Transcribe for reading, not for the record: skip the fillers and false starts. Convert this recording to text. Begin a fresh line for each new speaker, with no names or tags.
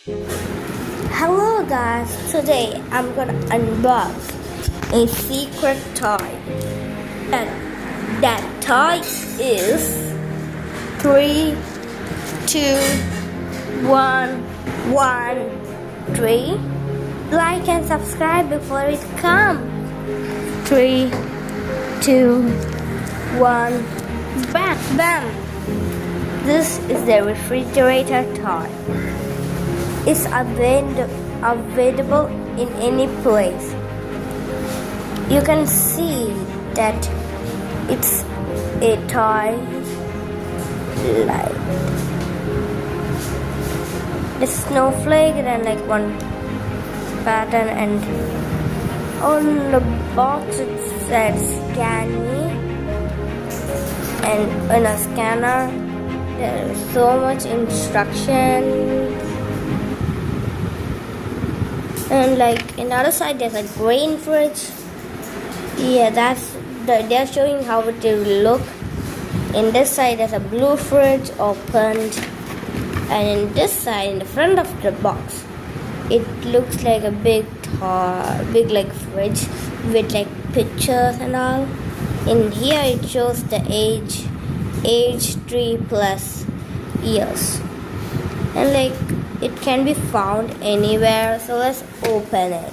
Hello guys, today I'm gonna unbox a secret toy. And that toy is 3, 2, 1, 1, 3. Like and subscribe before it comes. 3, 2, 1, bam, bam. This is the refrigerator toy. It's available in any place. You can see that it's a toy like the snowflake and like one pattern, and on the box it says scan me, and in a scanner there is so much instruction. And like another side there's a green fridge. Yeah, they're showing how it will look. In this side there's a blue fridge opened, and in this side in the front of the box it looks like a big like fridge with like pictures and all. In here it shows the age 3+ years, and like it can be found anywhere, so let's open it.